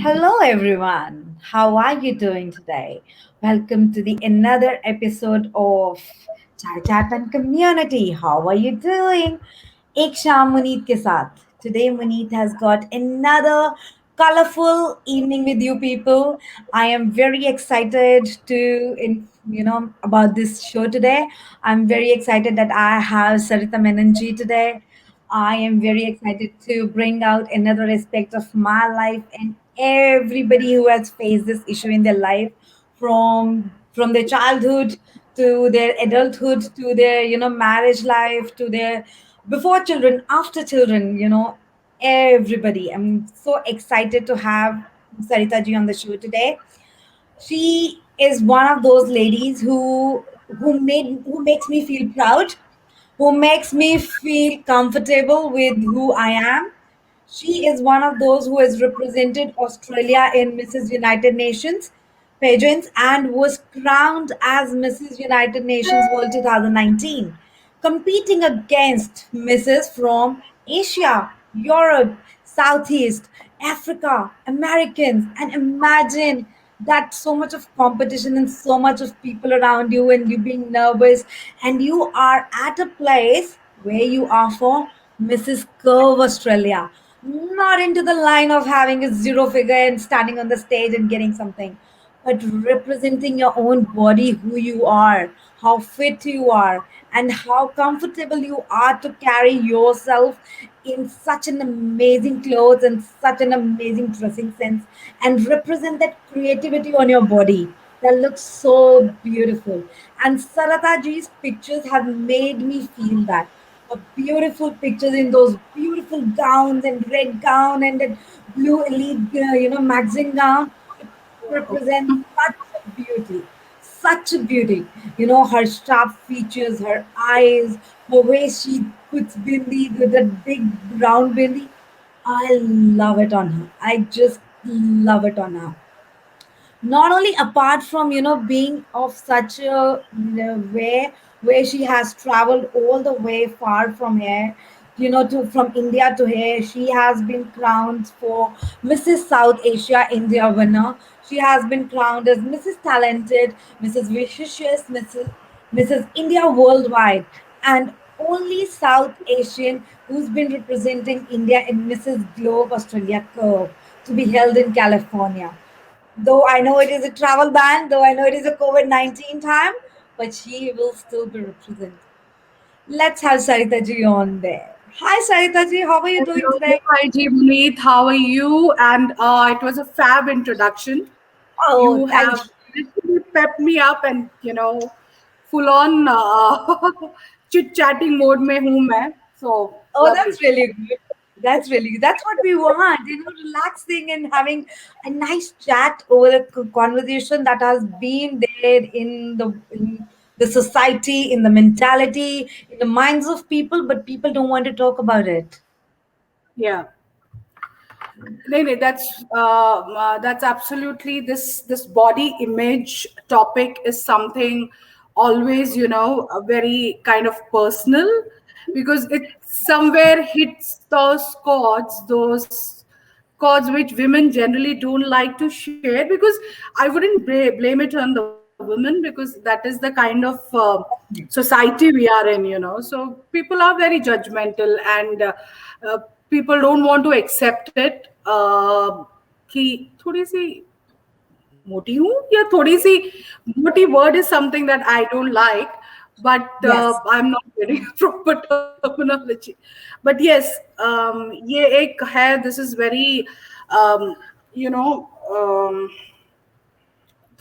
Hello, everyone. How are you doing today? Welcome to the another episode of Chai Chat and Community. How are you doing? एक शाम मुनीत के साथ. Today, Muneet has got another colorful evening with you people. I am very excited about this show today. I'm very excited that I have Sarita Menanji today. I am very excited to bring out another aspect of my life and everybody who has faced this issue in their life from their childhood to their adulthood to their marriage life to their before children, after children, everybody. I'm so excited to have Sarita ji on the show today. She is one of those ladies who makes me feel proud, who makes me feel comfortable with who I am. She is one of those who has represented Australia in Mrs. United Nations pageants and was crowned as Mrs. United Nations World 2019, competing against Mrs. from Asia, Europe, Southeast, Africa, Americans, and imagine that so much of competition and so much of people around you and you being nervous and you are at a place where you are for Mrs. Curve Australia, not into the line of having a zero figure and standing on the stage and getting something, but representing your own body, who you are, how fit you are, and how comfortable you are to carry yourself in such an amazing clothes and such an amazing dressing sense and represent that creativity on your body that looks so beautiful. And Sarata ji's pictures have made me feel that. Beautiful pictures in those beautiful gowns and red gown and that blue elite, magazine gown. It represents such a beauty, such a beauty. Her sharp features, her eyes, the way she puts bindi with that big round bindi. I love it on her. I just love it on her. Not only apart from being of such a way where she has traveled all the way far from here, to from India to here. She has been crowned for Mrs. South Asia India winner. She has been crowned as Mrs. Talented, Mrs. Vicious, Mrs. India worldwide, and only South Asian who's been representing India in Mrs. Globe Australia Curve to be held in California. Though I know it is a travel ban, though I know it is a COVID-19 time, but she will still be represented. Let's have Sarita ji on there. Hi Sarita ji, how are you doing Hello, today? hi G. Puneet. How are you? And it was a fab introduction. Oh, You thank have you. literally pepped me up, and full on chit chatting mode mein hoon main. So Oh, lovely. that's really good. That's what we want, relaxing and having a nice chat over a conversation that has been there in the society, in the mentality, in the minds of people, but people don't want to talk about it. Yeah. No, that's absolutely this body image topic is something always a very kind of personal, because it somewhere hits those chords which women generally don't like to share, because I wouldn't blame it on the women, because that is the kind of society we are in. So people are very judgmental, and uh, people don't want to accept it कि थोड़ी सी मोटी हूँ या थोड़ी सी मोटी word is something that I don't like, but Yes. I'm not getting proper terminology. But yes, ये एक है, this is very um, you know um,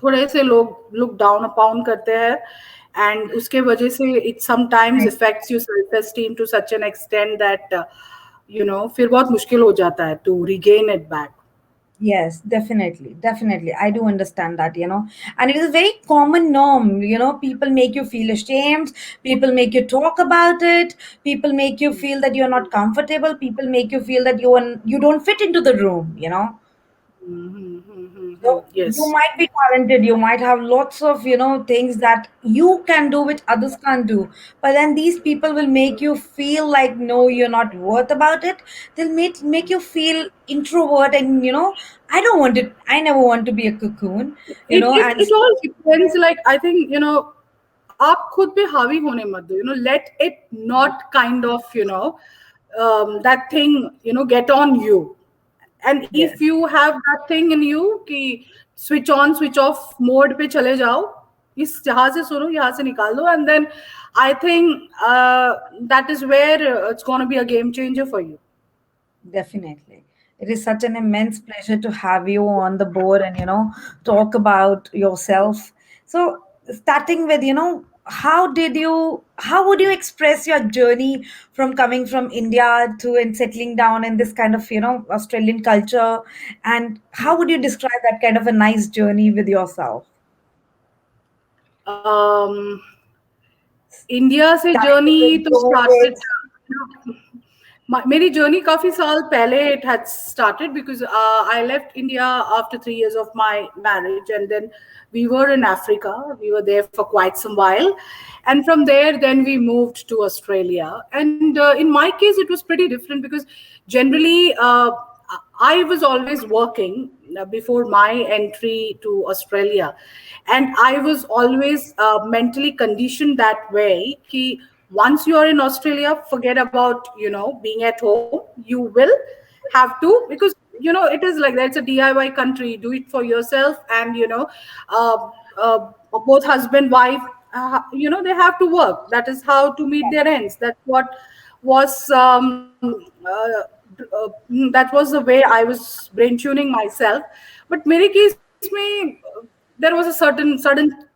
थोड़े से लोग look down upon करते हैं, and उसके वजह से it sometimes affects your self esteem to such an extent that फिर बहुत मुश्किल हो जाता है to regain it back. Yes, definitely. Definitely. I do understand that, and it is a very common norm. People make you feel ashamed. People make you talk about it. People make you feel that you're not comfortable. People make you feel that you don't fit into the room. So you Yes. might be talented, you might have lots of, things that you can do which others can't do. But then these people will make you feel like no, you're not worth about it. They'll make you feel introvert and I don't want it. I never want to be a cocoon, and It all depends. Like, I think, आप खुद पे हावी होने मत दो. Let it not kind of, that thing, get on you. And if yes, you have that thing in you कि switch on switch off mode पे चले जाओ, इस यहाँ से सुनो यहाँ से निकाल दो, and then I think that is where it's going to be a game changer for you. definitely. It is such an immense pleasure to have you on the board and, talk about yourself. So, starting with, how would you express your journey from coming from India to and settling down in this kind of, Australian culture? And how would you describe that kind of a nice journey with yourself? um, India से Starting journey with तो started, COVID. मेरी journey काफी साल पहले it had started because I left India after 3 years of my marriage, and then we were in Africa. We were there for quite some while, and from there then we moved to Australia. And in my case it was pretty different because generally I was always working before my entry to Australia, and I was always mentally conditioned that way. Ki once you are in Australia, forget about being at home. You will have to, because it is like that. It's a DIY country. Do it for yourself, and uh, both husband wife, they have to work. That is how to meet their ends. That's what was that was the way I was brain tuning myself. But मेरे case में there was a sudden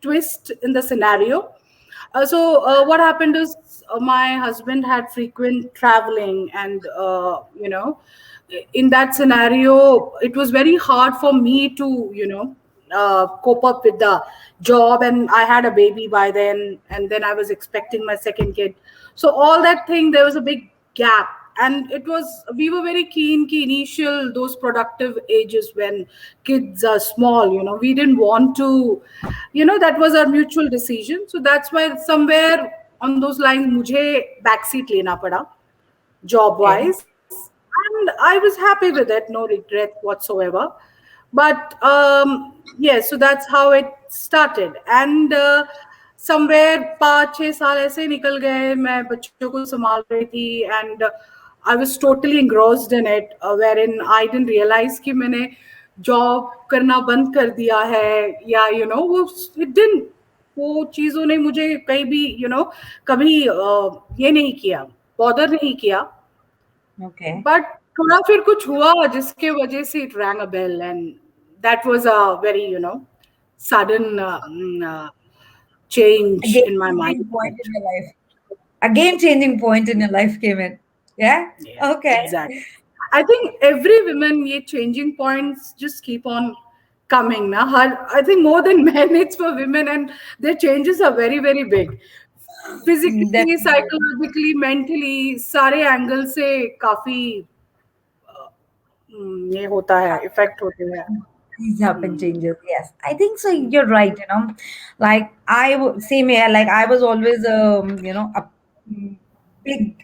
twist in the scenario. So what happened is my husband had frequent traveling, and in that scenario, it was very hard for me to cope up with the job, and I had a baby by then, and then I was expecting my second kid. So all that thing, there was a big gap. And it was, we were very keen ki initial those productive ages when kids are small, we didn't want to, that was our mutual decision. So that's why somewhere on those lines mujhe backseat lena pada, job Okay. wise. And I was happy with it, no regret whatsoever. But yes, so that's how it started. And somewhere 5-6 साल ऐसे ही निकल गए, मैं बच्चों को संभाल रही थी, and I was totally engrossed in it, wherein I didn't realize कि मैंने जॉब करना बंद कर दिया है, या वो it didn't, वो चीज़ों ने मुझे कहीं भी कभी ये नहीं किया, बॉदर नहीं किया. Okay. बट थोड़ा फिर कुछ हुआ जिसके वजह से it rang a bell, and that was a very sudden A change game in my changing point mindset. in your life. A game changing point in your life came in. Yeah? Yeah, Okay. exactly. I think every women, ये changing points just keep on coming. Na? I think more than men, it's for women, and their changes are very, very big. Physically, Definitely. psychologically, mentally, सारे angle से काफी ये होता है, effect होते हैं. These happen changes. Yes, I think so. You're right. Like same here. Like I was always a mm, big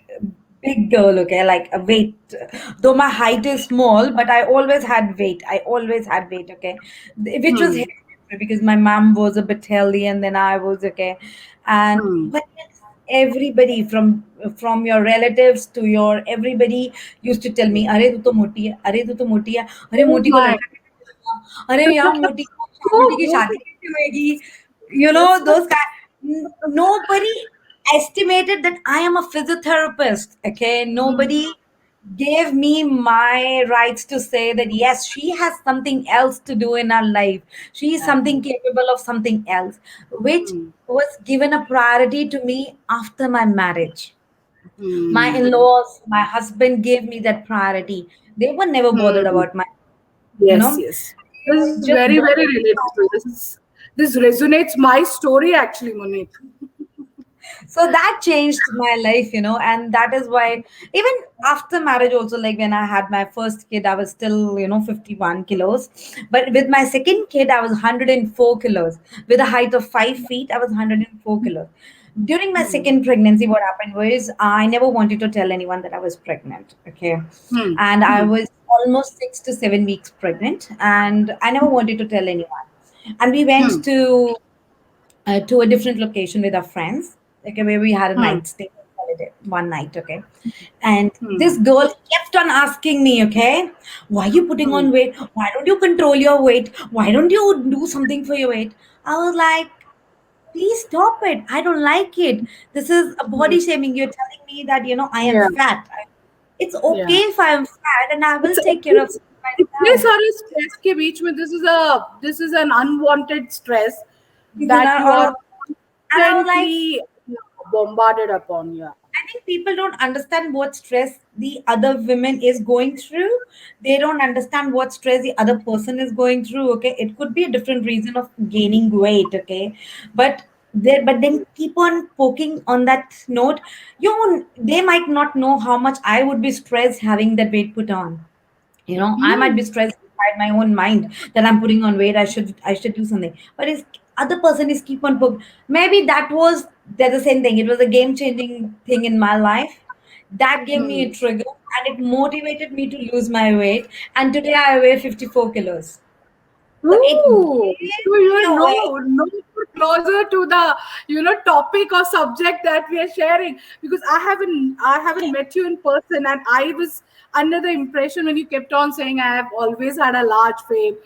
big girl. Okay, like a weight. Though my height is small, but I always had weight. I always had weight. Okay, which was Hmm. hereditary because my mom was a bit healthy, and then I was okay. And Hmm. but yes, everybody from your relatives to your everybody used to tell me, "अरे तू तो मोटी है, अरे तू तो मोटी है, अरे Oh मोटी को my. लड़का कैसे मिलेगा? अरे यार मोटी की वो शादी कैसे होएगी?" yes. Those kind. Nobody estimated that I am a physiotherapist. Okay, nobody gave me my rights to say that yes, she has something else to do in her life. She is something capable of something else, which Hmm. was given a priority to me after my marriage. My Hmm. in-laws, my husband gave me that priority. They were never bothered Hmm. about my, you Yes, know, yes. This is just very, very relatable. This resonates my story actually, Monique. So that changed my life, and that is why even after marriage also, like when I had my first kid, I was still 51 kilos, but with my second kid I was 104 kilos. With a height of 5 feet I was 104 kilos. During my Hmm. second pregnancy, what happened was I never wanted to tell anyone that I was pregnant. Okay. Hmm. And I Hmm. was almost 6 to 7 weeks pregnant, and I never wanted to tell anyone. And we went Hmm. to a different location with our friends, okay, where we had a Hmm. night stay holiday one night, okay. And Hmm. this girl kept on asking me, okay, why are you putting Hmm. on weight? Why don't you control your weight? Why don't you do something for your weight? I was like, please stop it. I don't like it. This is a Hmm. body shaming. You're telling me that I am Yeah. fat. It's Yeah. okay if I am fat, and I will take care of It's इतने myself. सारे stress के बीच में this is an unwanted stress And that you are I was like, constantly bombarded upon. Yeah. I think people don't understand what stress the other women is going through. They don't understand what stress the other person is going through. Okay, it could be a different reason of gaining weight. Okay, but then keep on poking on that note. They might not know how much I would be stressed having that weight put on. I might be Hmm. stressed inside my own mind that I'm putting on weight. I should do something, but his other person is keep on book. Maybe that's the same thing. It was a game changing thing in my life that gave me a Hmm. trigger, and it motivated me to lose my weight, and today I weigh 54 kilos. So it Ooh, gave so me you are a way. no more closer to the topic or subject that we are sharing, because I haven't met you in person, and I was under the impression when you kept on saying I have always had a large frame,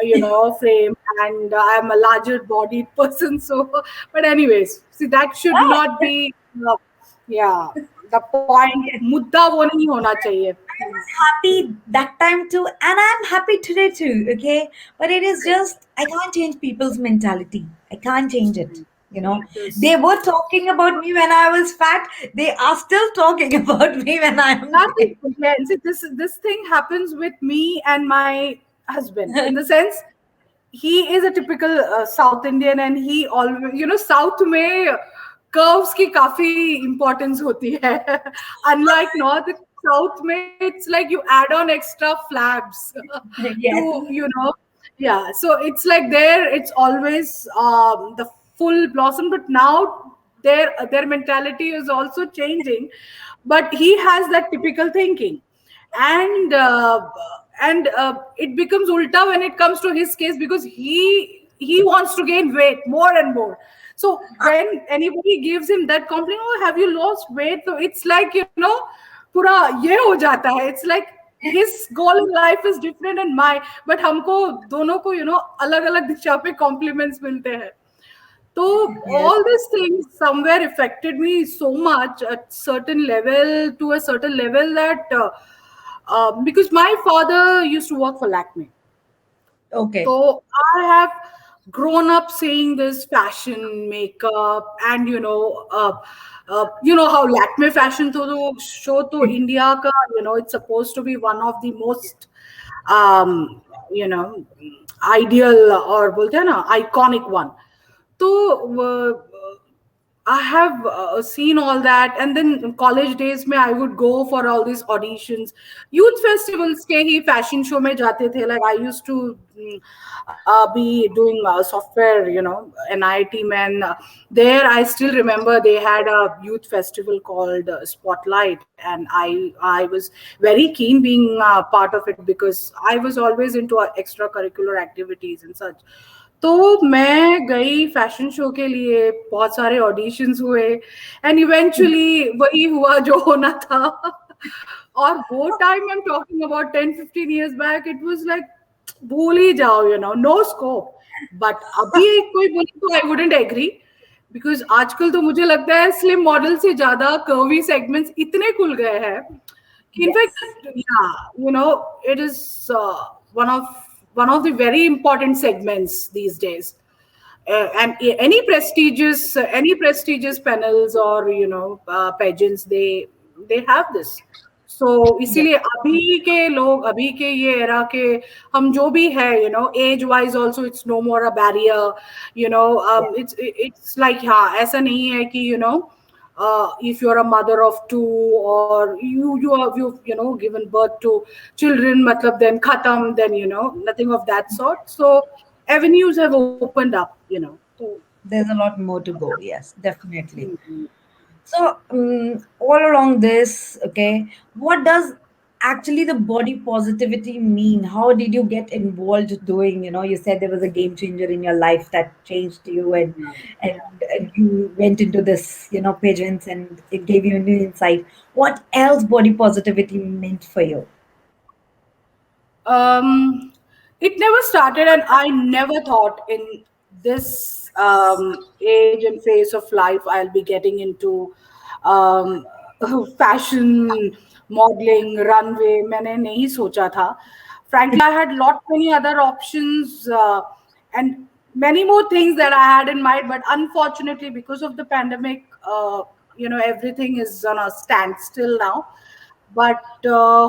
and I am a larger bodied person. So, but anyways, see, that should not be uh, yeah, the point. मुद्दा वो नहीं होना चाहिए. I was happy that time too, and I'm happy today too, okay? But it is just, I can't change people's mentality. I can't change it. They Yes. were talking about me when I was fat. They are still talking about me when I am That is thin. again. See, this thing happens with me and my husband, in the sense he is a typical South Indian, and he always, South में curves की काफी importance होती है. Unlike North, South में it's like you add on extra flaps Yes. to, yeah. So it's like there, it's always the full blossom, but now their mentality is also changing, but he has that typical thinking, and it becomes ulta when it comes to his case, because he wants to gain weight more and more. So when anybody gives him that compliment, oh, have you lost weight? So it's like, पूरा ये हो जाता है. It's like his goal in life is different and my, but हमको दोनों को अलग अलग दिशा पे compliments मिलते हैं. So Yes. all these things somewhere affected me so much at certain level, to a certain level, that because my father used to work for Lakme, Okay. so I have grown up seeing this fashion, makeup, and how Lakme fashion to show to India ka, it's supposed to be one of the most um, you know ideal, or bolte हैं ना, iconic one. So I have seen all that, and then in college days, mein I would go for all these auditions, youth festivals के ही fashion show में जाते थे. Like I used to be doing software, NIT man. There, I still remember they had a youth festival called Spotlight, and I was very keen being part of it, because I was always into extracurricular activities and such. तो मैं गई fashion show के लिए, बहुत सारे auditions हुए, and eventually वही हुआ जो होना था. और वो time I am talking about 10-15 years back, it was like भूल ही जाओ, नो स्कोप. बट अभी कोई बोले तो आई वुडेंट एग्री, बिकॉज आजकल तो मुझे लगता है स्लिम मॉडल से ज्यादा कर्वी सेगमेंट्स इतने खुल गए हैं कि Yes. In fact, it is one of one of the very important segments these days. And any prestigious panels or pageants, they have this. So Yeah. इसीलिए अभी के लोग, अभी के ये एरा के हम जो भी है, age wise also it's no more a barrier, Yeah. It's like, हाँ, ऐसा नहीं है कि if you're a mother of two, or you given birth to children, matlab then khatam, then nothing of that sort. So avenues have opened up. So, There's a lot more to go. Yes, definitely. So, all along this, okay, what does actually the body positivity mean? How did you get involved doing? You said there was a game changer in your life that changed you, and you went into this, pageants, and it gave you a new insight. What else body positivity meant for you? Um, it never started, and I never thought in this age and phase of life I'll be getting into um, fashion, modeling, runway. मैंने नहीं सोचा था. Frankly, I had lot many other options, and many more things that I had in mind. But unfortunately, because of the pandemic, everything is on a standstill now. But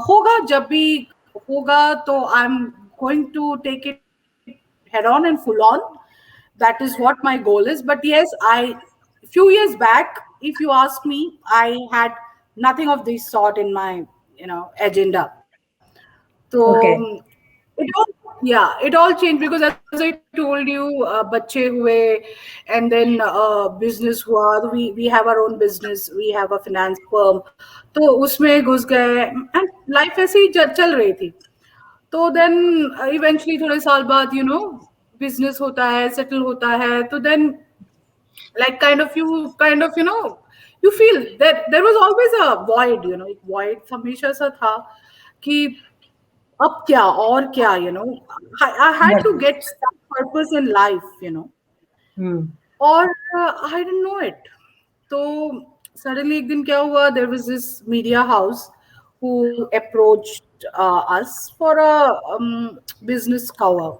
होगा, जब भी होगा तो I am going to take it head on and full on. That is what my goal is. But yes, few years back, if you ask me, I had nothing of this sort in my agenda. So Okay. it all changed because, as I told you, बच्चे हुए, and then business हुआ. तो we have our own business, we have a finance firm, तो उसमें घुस गए, and life ऐसे ही चल रही थी. तो then eventually थोड़े साल बाद business होता है, settle होता है, तो then like you feel that there was always a void. एक void हमेशा सा था कि अब क्या और क्या. I had What? to get some purpose in life. Hmm. और I didn't know it. तो suddenly एक दिन क्या हुआ, there was this media house who approached us for a business cover,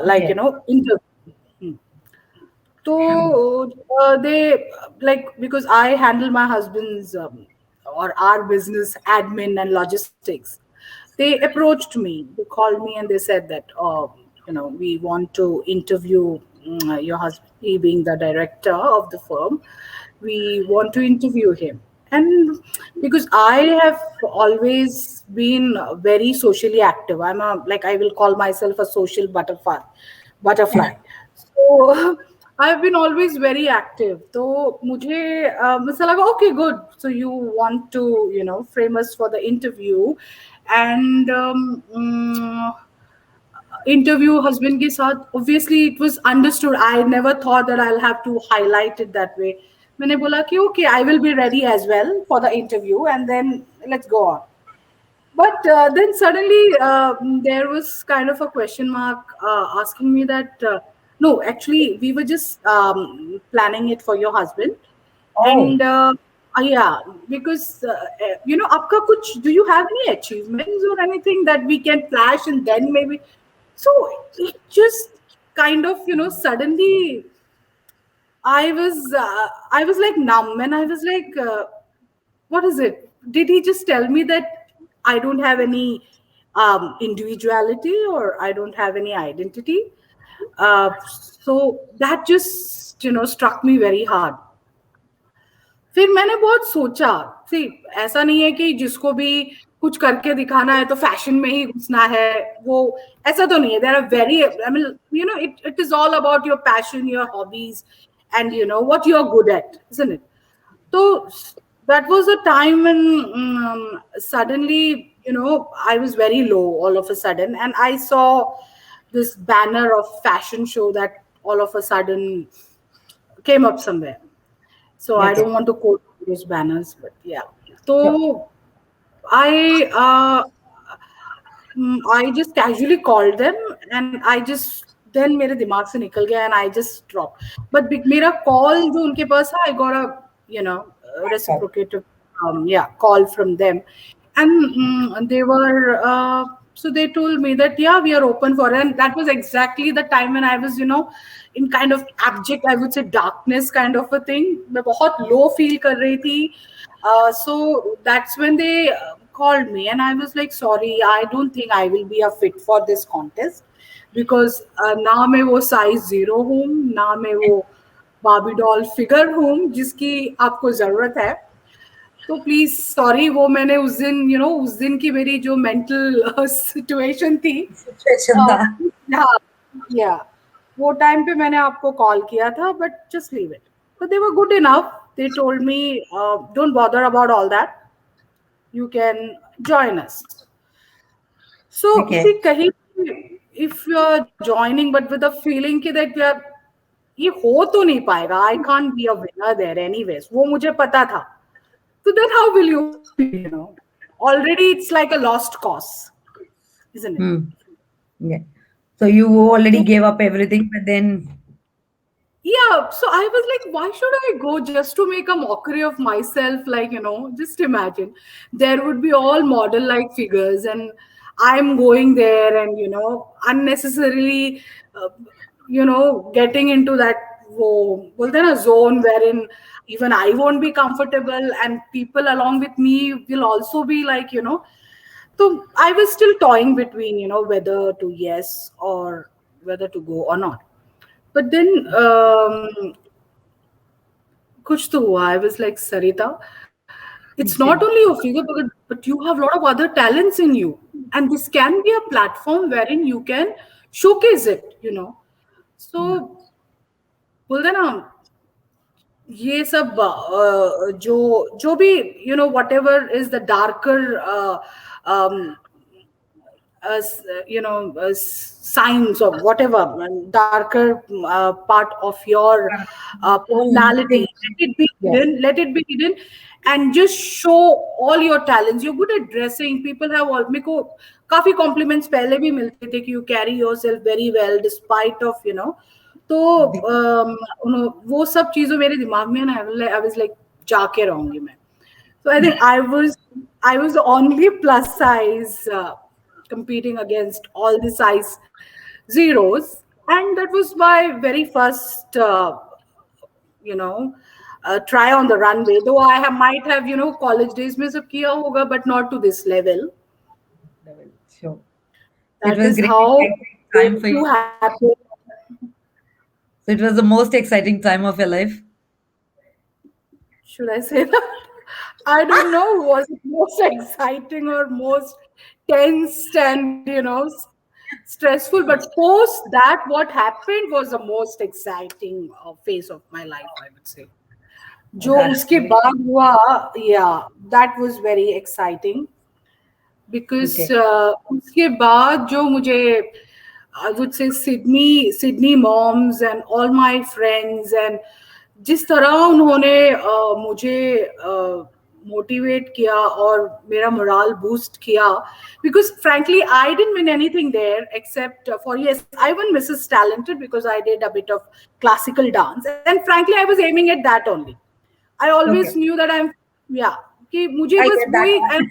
like Okay. interview. So they, like, because I handle my husband's or our business admin and logistics, they approached me. They called me and they said that, we want to interview your husband, he being the director of the firm. We want to interview him. And because I have always been very socially active, I will call myself a social butterfly. So I've been always very active. तो मुझे मुझे लगा, okay, good. So you want to frame us for the interview, and interview husband के साथ. Obviously it was understood. I never thought that I'll have to highlight it that way. मैंने बोला कि okay, I will be ready as well for the interview, and then let's go on. But then suddenly there was kind of a question mark asking me that, no, actually, we were just planning it for your husband. Oh. And yeah, because, आपका कुछ, do you have any achievements or anything that we can flash and then maybe? So it just kind of, suddenly I was like numb, and I was like, what is it? Did he just tell me that I don't have any individuality, or I don't have any identity? So that just struck me very hard. फिर मैंने बहुत सोचा. सी, ऐसा नहीं है कि जिसको भी कुछ करके दिखाना है तो फैशन में ही घुसना है. वो ऐसा तो नहीं है. There are very, I mean, it is all about your passion, your hobbies, and what you are good at, isn't it? So that was a time when suddenly, I was very low all of a sudden, and I saw this banner of fashion show that all of a sudden came up somewhere. So I Okay. don't want to quote those banners, but yeah. So I I just casually called them, and I just, then मेरे दिमाग से निकल गया, and I just dropped. But मेरा call जो उनके पास था, I got a reciprocative call from them, and they were So they told me that yeah, we are open for it. And that was exactly the time when I was, in kind of abject, I would say darkness kind of a thing. मैं बहुत low feel कर रही थी. So that's when they called me, and I was like, sorry, I don't think I will be a fit for this contest because ना मैं वो size zero हूँ, ना मैं वो बार्बी डॉल फिगर हूँ जिसकी आपको जरूरत है. तो प्लीज सॉरी, वो मैंने उस दिन उस दिन की मेरी जो मेंटल सिचुएशन थी, Situation अ, था. हाँ, या वो टाइम पे मैंने आपको कॉल किया था, but just leave it. But they were good enough. They told me don't bother about all that, you can join us. So see Okay. कहीं, if you are joining but with a feeling कि that you are, ये हो तो नहीं पाएगा, I can't be a winner there anyways, वो मुझे पता था. So then how will you feel, Already it's like a lost cause, isn't it? Hmm. Yeah. So you already So, gave up everything, but then yeah, so I was like, why should I go just to make a mockery of myself? Like, just imagine there would be all model like figures, and I'm going there and, unnecessarily, uh, getting into that बोलते हैं ना, zone wherein even I won't be comfortable, and people along with me will also be like, So I was still toying between, whether to yes or whether to go or not. But then kuch to hua. I was like, Sarita, it's not okay. only your figure, but you have a lot of other talents in you. And this can be a platform wherein you can showcase it. Yeah. So, बोलते ना, ये सब जो जो भी whatever is the darker um, signs or whatever, darker part of your All personality, things. let it be Yes. hidden, let it be hidden, and just show all your talents. You're good at dressing. People have all, मेरे को काफी compliments पहले भी मिलते थे कि you carry yourself very well despite of तो वो सब चीजों मेरे दिमाग में ना, आई वाज लाइक जाके रहूंगी मैं. So I think I was the only plus size competing against all the size zeros, and that was my very first you know try on the runway. Though I might have college days में सब किया होगा, but not to this level. Sure. It That was is great how exciting time for you. breakthrough happened. So it was the most exciting time of your life. Should I say that? I don't know. Was it most exciting or most tensed and stressful? But post that, what happened was the most exciting phase of my life, I would say. Oh, जो that's उसके great. बाद हुआ, yeah, that was very exciting because Okay. उसके बाद जो मुझे, I would say Sydney moms and all my friends, and जिस तरह उन्होंने मुझे मोटिवेट किया और मेरा मोरल बूस्ट किया, because frankly I didn't win anything there except for, yes, I won Mrs. Talented because I did a bit of classical dance, and frankly I was aiming at that only. I always Okay. knew that I'm, yeah, कि मुझे I बस get that वही, part. and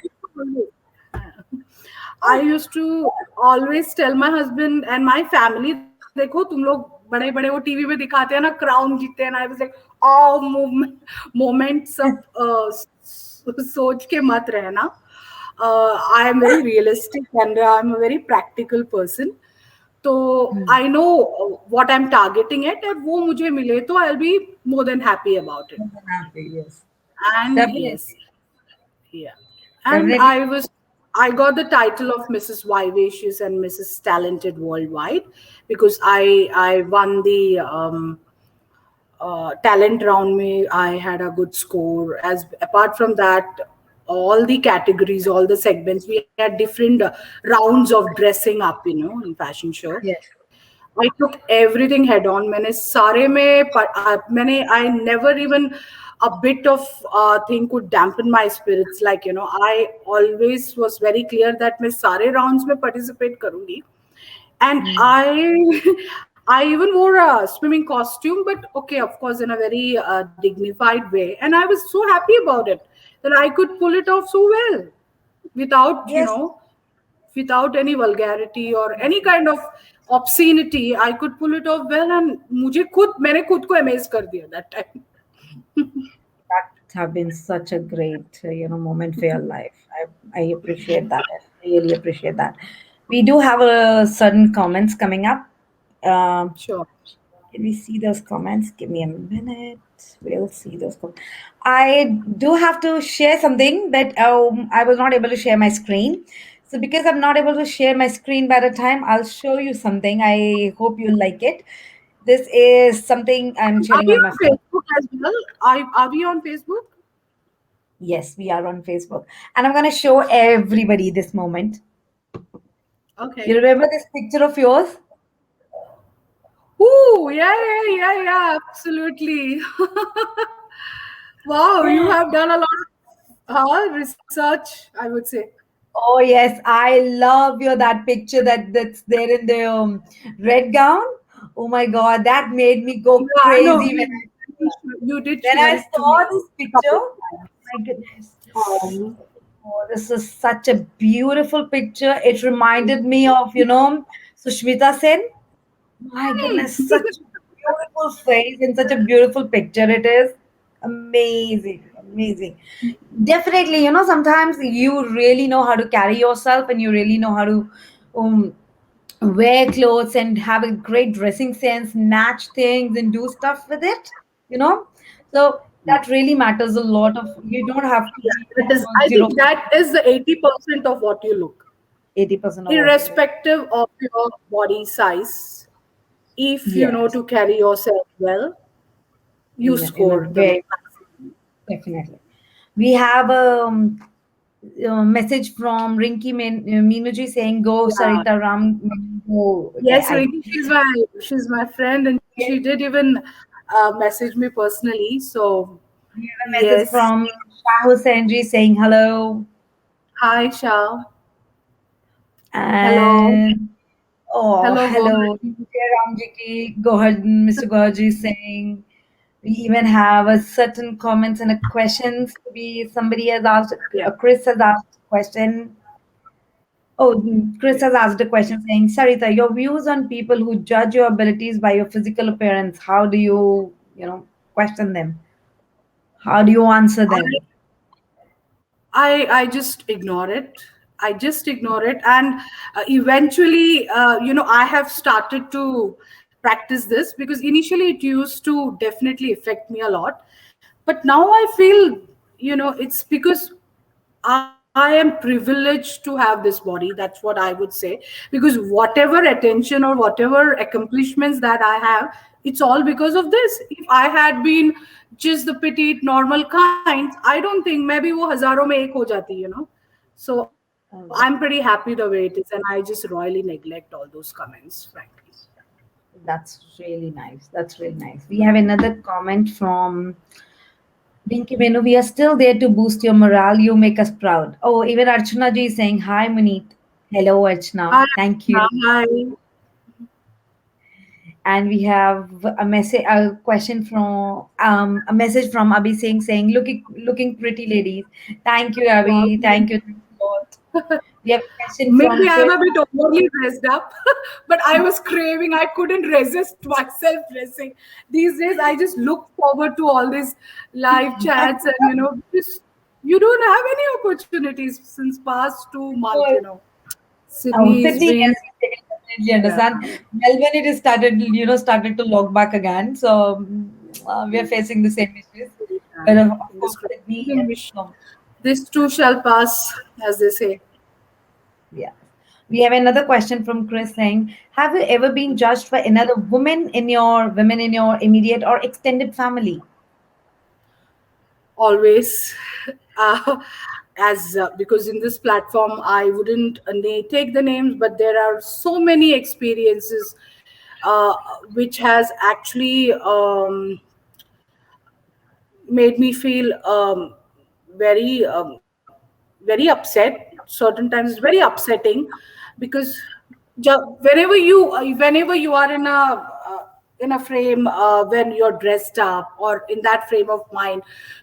I used to always tell my husband and my family, देखो तुम लोग बड़े बड़े वो टीवी में दिखाते हैं ना, क्राउन जीते हैं, I was like, oh, moment सब सोच के मत रहना. I am very realistic and I am a very practical person. So Hmm. I know what I'm targeting at, and वो मुझे मिले तो I'll be more than happy about it. More than happy, yes. And Definitely. yes, yeah. And Definitely. I got the title of Mrs. Vivacious and Mrs. Talented Worldwide because I won the talent round. Me, I had a good score. As apart from that, all the categories, all the segments, we had different rounds of dressing up, in fashion show. Yes. I took everything head on. मैंने सारे में मैंने I never even a bit of thing could dampen my spirits. Like I always was very clear that मैं सारे rounds में participate करूँगी. And Hmm. I even wore a swimming costume, but okay, of course, in a very dignified way. And I was so happy about it that I could pull it off so well without Yes. without any vulgarity or any kind of obscenity. I could pull it off well, and मैंने खुद को amaze कर दिया that time. That have been such a great, moment for your life. I appreciate that. I really appreciate that. We do have a certain comments coming up. Um, Sure. can we see those comments? Give me a minute. We'll see those comments. I do have to share something that I was not able to share my screen. So because I'm not able to share my screen by the time, I'll show you something. I hope you like it. This is something I'm Are sharing we on my on phone. Facebook as well? Are we on Facebook? Yes, we are on Facebook. And I'm going to show everybody this moment. You Okay. remember this picture of yours? Ooh, yeah, absolutely. Wow, you have done a lot of research, I would say. Oh, yes. I love your that picture that's there in the red gown. Oh my God, that made me go Yeah, I know. crazy You did when share I it to me saw this a picture. couple of My goodness. times. Oh, this is such a beautiful picture. It reminded me of, Sushmita Sen. My goodness, such a beautiful face and such a beautiful picture it is. Amazing, amazing. Definitely, sometimes you really know how to carry yourself and you really know how to um, wear clothes and have a great dressing sense, match things and do stuff with it, you know. So that really matters a lot of you don't have to Yeah, be that is. I zero think that is the 80% of what you look, 80% of what you look. irrespective of your body size. If you know Yes, to carry yourself well, you in a score the very maximum. definitely. We have a message from Rinki Meenuji saying, "Go Yeah. Sarita Ram, go." Okay, Yes, Rinki, she's my friend, and she did even message me personally. So we have a message yes, from Shahu Senji saying hello, hi Shah, hello, and oh, hello, hello, Gohar. Ramji ki Gohar, Mr. Goharji saying. We even have a certain comments and a questions to be somebody has asked. Yeah. Chris has asked a question. Oh, Chris has asked a question saying, Sarita, your views on people who judge your abilities by your physical appearance. How do you, question them? How do you answer them? I just ignore it. I just ignore it, and eventually, I have started to practice this because initially it used to definitely affect me a lot, but now I feel, it's because I am privileged to have this body. That's what I would say. Because whatever attention or whatever accomplishments that I have, it's all because of this. If I had been just the petite, normal kind, I don't think maybe wo hazaron mein ek ho jati. So I'm pretty happy the way it is, and I just royally neglect all those comments, frankly. That's really nice. That's really nice. We have another comment from Dinky Menu. We are still there to boost your morale. You make us proud. Oh, even Archana ji is saying, Hi, Muneet. Hello, Archana. Hi, Thank you. hi. And we have a question from a message from Abhi Singh saying, looking pretty ladies. Thank you, Abhi. Wow. Thank you a lot. We have a question Maybe from I'm Chris. a bit overly dressed up, but I was craving. I couldn't resist myself dressing. These days, I just look forward to all these live chats, and just you don't have any opportunities since past 2 months. Oh, Sydney is Sydney, being yes, I can definitely yeah, understand. Melbourne, it is started to log back again. So we are facing the same issues. But of fingers course, crossed. Sydney We has wish come. this too shall pass, as they say. Yeah. We have another question from Chris saying, have you ever been judged for another women in your immediate or extended family? Always uh, as because in this platform I wouldn't take the names, but there are so many experiences uh, which has actually made me feel very very upset. Certain times it's very upsetting because whenever you are in a frame when you're dressed up or in that frame of mind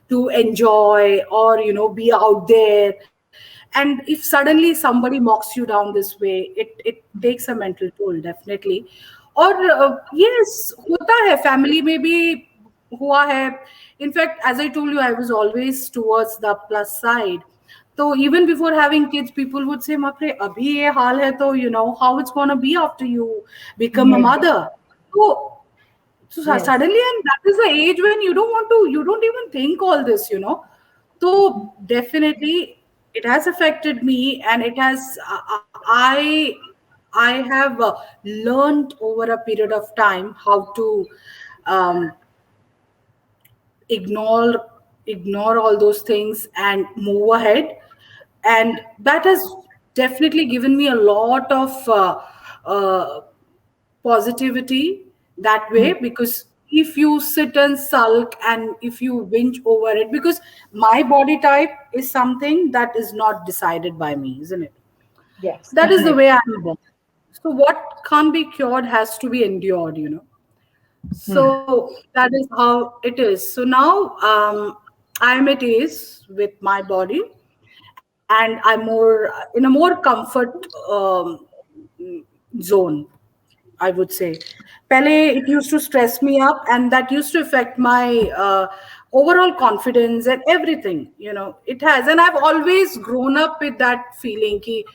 to enjoy or be out there, And if suddenly somebody mocks you down this way, it takes a mental toll, definitely. और yes, होता है family में भी, हुआ है. In fact, as I told you, I was always towards the plus side. So even before having kids, people would say, "Mapre, abhi ye haal hai, to you know how it's gonna be after you become a Yes, mother." So yes, suddenly, and that is the age when you don't want to, you don't even think all this, you know. So definitely it has affected me, and it has I have learned over a period of time how to um, ignore ignore all those things and move ahead. And that has definitely given me a lot of positivity that way. Because if you sit and sulk and if you whinge over it, because my body type is something that is not decided by me, isn't it? yes, That is the definitely. way I'm born. So what can't be cured has to be endured, you know. Hmm. So that is how it is. So now I'm at ease with my body, and I'm more in a more comfort zone, I would say. Pele, it used to stress me up, and that used to affect my overall confidence and everything. You know, it has, and I've always grown up with that feeling. Ki,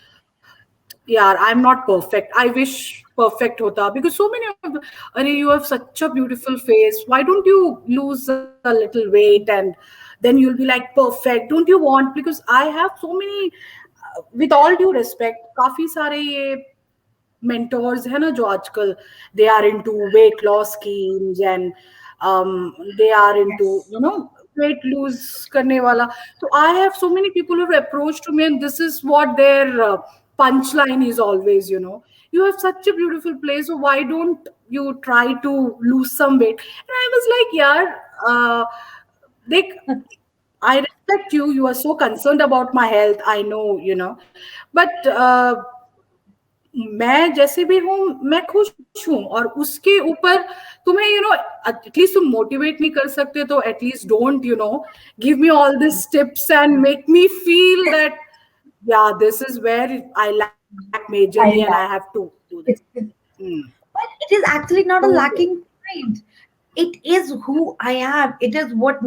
yeah, I'm not perfect. I wish perfect hota, because so many of the, Are, you have such a beautiful face. Why don't you lose a little weight and then you'll be like perfect? Don't you want? Because I have so many. With all due respect, काफी सारे ये mentors है ना जो आजकल, they are into weight loss schemes, and they are into, Yes. you know, weight lose करने वाला. So I have so many people who have approached to me, and this is what their punchline is always, you know, you have such a beautiful place, so why don't you try to lose some weight? And I was like, yeah, they, I respect you. You are so concerned about my health. I know, you know, but मैं जैसे भी हूँ, मैं खुश हूँ. और उसके ऊपर तुम्हें, यू नो, एटलीस्ट तुम मोटिवेट नहीं कर सकते, तो at least don't, you know, give me all this tips and make me feel that, yeah, this is where I lack majorly and I I have laugh. to do this. It's, Hmm. but it is actually not a So lacking point. It is who I am. It is what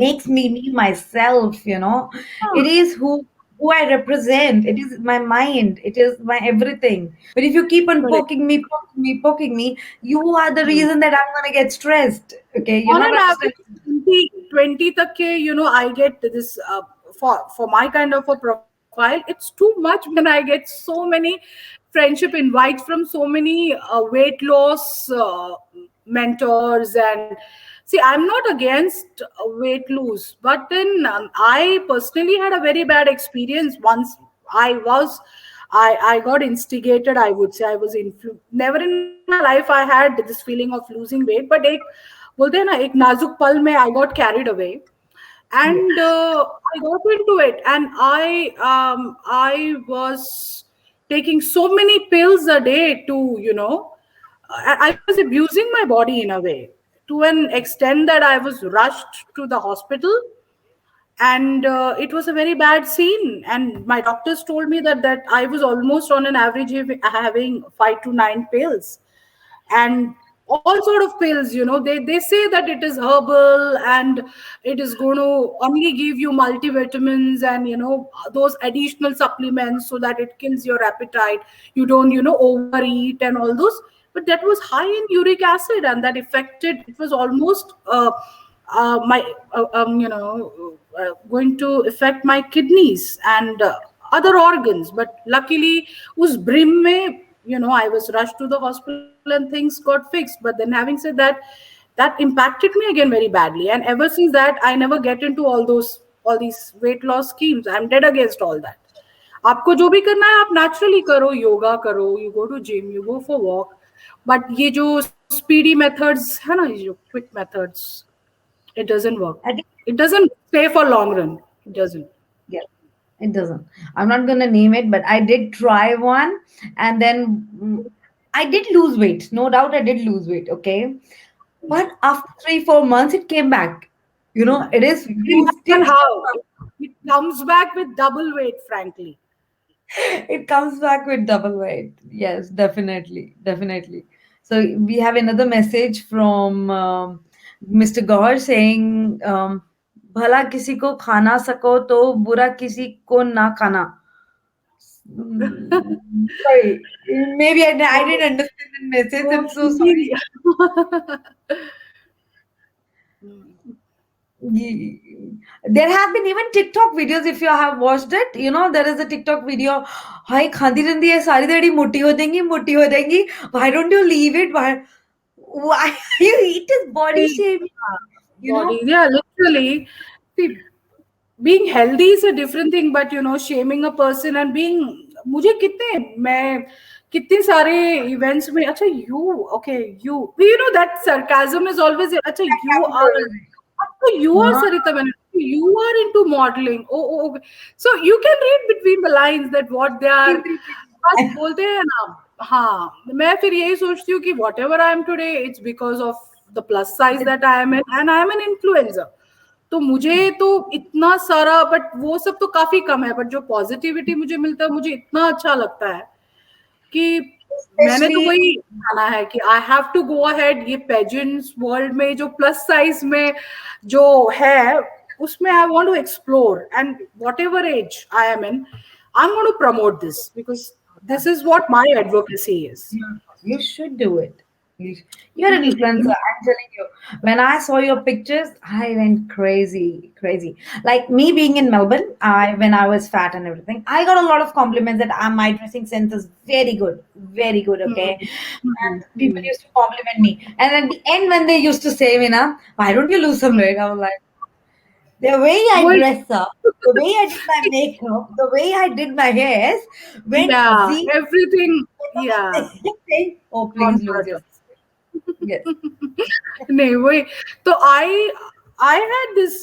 makes me myself. It is who I represent. It is my mind. It is my everything. But if you keep on correct. poking me, you are the reason that I'm gonna get stressed. Okay, you're On not an gonna stress. average 20 तक के, you know, I get this for my kind of a profile, it's too much when I get so many friendship invites from so many weight loss mentors. And see, I'm not against weight lose, but then I personally had a very bad experience once. I was I got instigated, I would say. I was never in my life I had this feeling of losing weight, but एक बोलते हैं ना, एक नाजुक पल में I got carried away. Yes. And I got into it, and I was taking so many pills a day to, you know, I was abusing my body in a way, to an extent that I was rushed to the hospital. And it was a very bad scene, and my doctors told me that I was almost on an average having 5 to 9 pills, and all sort of pills, you know. They say that it is herbal, and it is going to only give you multivitamins and, you know, those additional supplements, so that it kills your appetite, you don't, you know, overeat and all those. But that was high in uric acid, and that affected, it was almost my you know, going to affect my kidneys and other organs. But luckily us brim mein, you know, I was rushed to the hospital and things got fixed. But then having said that, that impacted me again very badly, and ever since that I never get into all these weight loss schemes. I'm dead against all that. आपको जो भी करना है आप naturally करो, yoga करो, you go to gym, you go for walk. But ये जो स्पीडी मेथड्स है ना, ये जो quick methods, it doesn't work. I think It doesn't stay for long run. It doesn't. yes. It doesn't. I'm not gonna name it, but I did try one, and then I did lose weight. No doubt, I did lose weight. Okay, but after 3 4 months, it came back. It is And still how? it comes back with double weight, frankly. It comes back with double weight. Yes, definitely, definitely. So we have another message from Mr. Gaur saying, "भला किसी को खाना सको तो बुरा किसी को ना खाना." Sorry, maybe I Oh, didn't understand the message. oh, I'm so sorry. There have been even TikTok videos if you have watched it. You know, there is a TikTok video. हाय खांदी रंदी है सारी देड़ी मोटी हो देंगी मोटी हो देंगी. Why don't you leave it? Why you eat his body shape? You know, body, yeah, literally. See, being healthy is a different thing, but shaming a person and being, मुझे मैं कितने सारे events में, अच्छा you, okay, you know that sarcasm is always, अच्छा you are हाँ, Sarita Banerjee, you are into modeling, okay. So you can read between the lines that what they are, बस बोलते हैं ना. हाँ, मैं फिर यही सोचती हूँ कि whatever I am today, it's because of the plus size that I am in, and I am an influencer. तो मुझे तो इतना सारा, बट वो सब तो काफी कम है, बट जो पॉजिटिविटी मुझे मिलता है, मुझे इतना अच्छा लगता है कि मैंने तो especially वही माना है कि I have to go ahead. ये पेजेंट्स वर्ल्ड में जो प्लस साइज में जो है, उसमें I want to explore, and whatever as I am in, I am going to promote this because this is what my advocacy is. you should do it. You're an influencer. I'm telling you. When I saw your pictures, I went crazy, crazy. Like me being in Melbourne, when I was fat and everything, I got a lot of compliments that my dressing sense is very good, very good. Okay, and people used to compliment me. And at the end, when they used to say, "Mina, why don't you lose some weight?" I was like, the way I Well, dress up, the way I did my makeup, the way I did my hairs went yeah, zero. everything, yeah, Saying, "Oh, on please lose your." purpose. Yes. नहीं वही तो I had this